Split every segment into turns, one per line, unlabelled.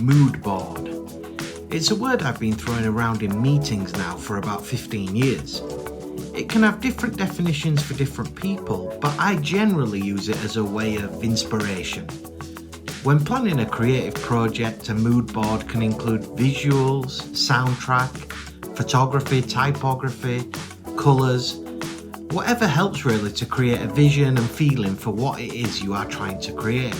mood board. It's a word I've been throwing around in meetings now for about 15 years. It can have different definitions for different people, but I generally use it as a way of inspiration. When planning a creative project, a mood board can include visuals, soundtrack, photography, typography, colours, whatever helps really to create a vision and feeling for what it is you are trying to create.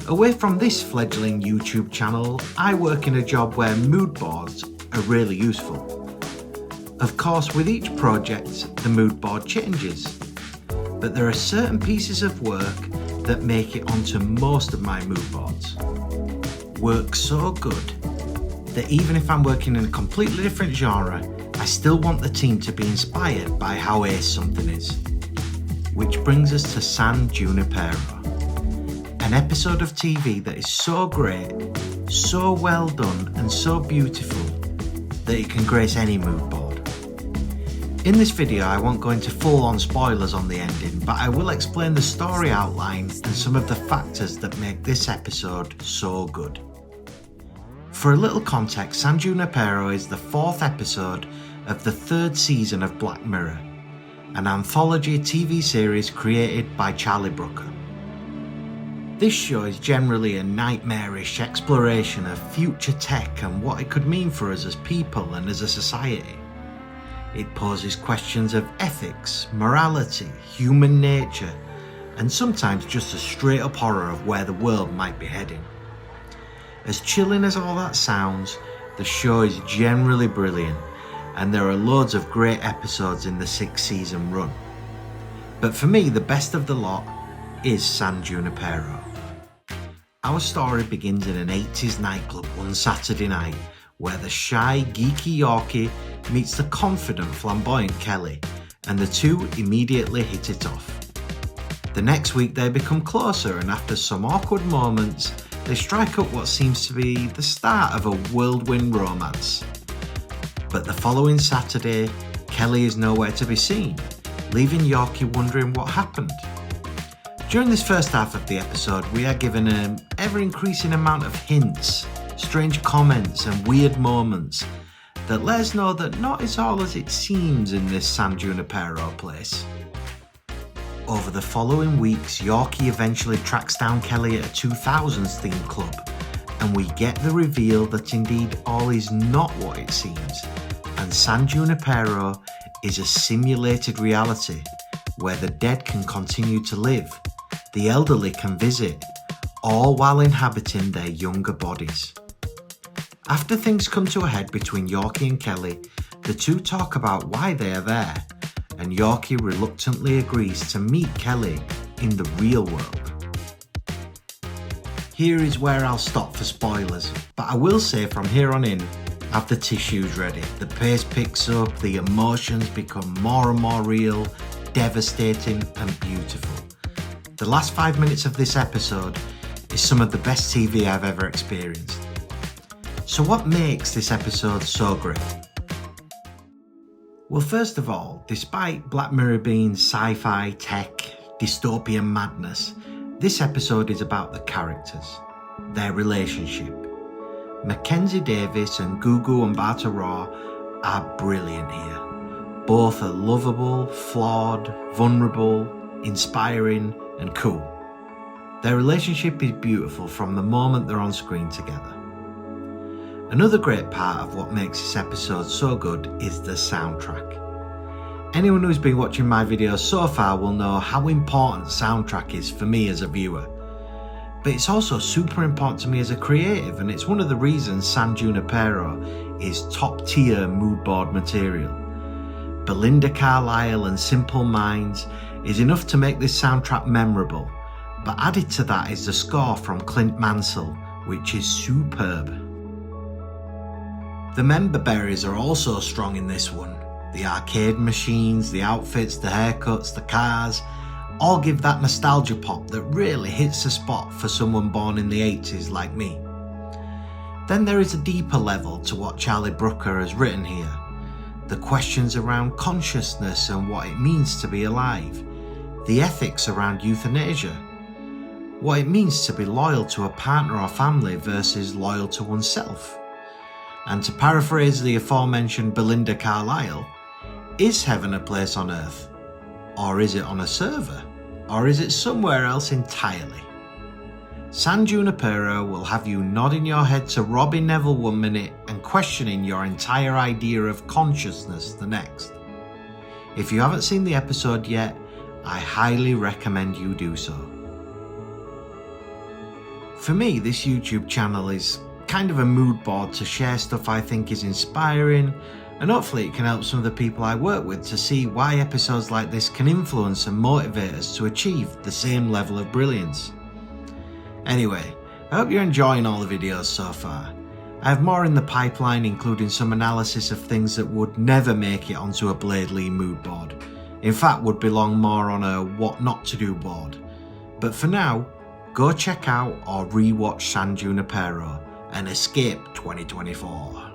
Away from this fledgling YouTube channel, I work in a job where mood boards are really useful. Of course, with each project, the mood board changes, but there are certain pieces of work that make it onto most of my mood boards. Work so good that even if I'm working in a completely different genre, I still want the team to be inspired by how ace something is. Which brings us to San Junipero, an episode of TV that is so great, so well done and so beautiful that it can grace any mood board. In this video I won't go into full-on spoilers on the ending, but I will explain the story outline and some of the factors that make this episode so good. For a little context, San Junipero is the 4th episode of the 3rd season of Black Mirror, an anthology TV series created by Charlie Brooker. This show is generally a nightmarish exploration of future tech and what it could mean for us as people and as a society. It poses questions of ethics, morality, human nature, and sometimes just a straight up horror of where the world might be heading. As chilling as all that sounds, the show is generally brilliant, and there are loads of great episodes in the 6th season run. But for me, the best of the lot is San Junipero. Our story begins in an 80s nightclub one Saturday night, where the shy, geeky Yorkie meets the confident, flamboyant Kelly, and the two immediately hit it off. The next week they become closer, and after some awkward moments, they strike up what seems to be the start of a whirlwind romance. But the following Saturday, Kelly is nowhere to be seen, leaving Yorkie wondering what happened. During this first half of the episode, we are given an ever-increasing amount of hints, strange comments and weird moments that let us know that not is all as it seems in this San Junipero place. Over the following weeks, Yorkie eventually tracks down Kelly at a 2000s themed club, and we get the reveal that indeed all is not what it seems, and San Junipero is a simulated reality where the dead can continue to live, the elderly can visit, all while inhabiting their younger bodies. After things come to a head between Yorkie and Kelly, the two talk about why they are there, and Yorkie reluctantly agrees to meet Kelly in the real world. Here is where I'll stop for spoilers, but I will say from here on in, have the tissues ready. The pace picks up, the emotions become more and more real, devastating and beautiful. The last 5 minutes of this episode is some of the best TV I've ever experienced. So what makes this episode so great? Well, first of all, despite Black Mirror being sci-fi, tech, dystopian madness, this episode is about the characters, their relationship. Mackenzie Davis and Gugu and Bata Raw are brilliant here. Both are lovable, flawed, vulnerable, inspiring and cool. Their relationship is beautiful from the moment they're on screen together. Another great part of what makes this episode so good is the soundtrack. Anyone who's been watching my videos so far will know how important soundtrack is for me as a viewer. But it's also super important to me as a creative, and it's one of the reasons San Junipero is top tier mood board material. Belinda Carlisle and Simple Minds is enough to make this soundtrack memorable, but added to that is the score from Clint Mansell, which is superb. The member berries are also strong in this one. The arcade machines, the outfits, the haircuts, the cars, all give that nostalgia pop that really hits the spot for someone born in the 80s like me. Then there is a deeper level to what Charlie Brooker has written here. The questions around consciousness and what it means to be alive. The ethics around euthanasia. what it means to be loyal to a partner or family versus loyal to oneself. And to paraphrase the aforementioned Belinda Carlisle, is heaven a place on earth? Or is it on a server? Or is it somewhere else entirely? San Junipero will have you nodding your head to Robin Neville 1 minute and questioning your entire idea of consciousness the next. If you haven't seen the episode yet, I highly recommend you do so. For me, this YouTube channel is kind of a mood board to share stuff I think is inspiring, and hopefully it can help some of the people I work with to see why episodes like this can influence and motivate us to achieve the same level of brilliance. Anyway, I hope you're enjoying all the videos so far. I have more in the pipeline, including some analysis of things that would never make it onto a Bladely mood board. In fact, would belong more on a what not to do board. But for now, go check out or rewatch San Junipero and escape 2024.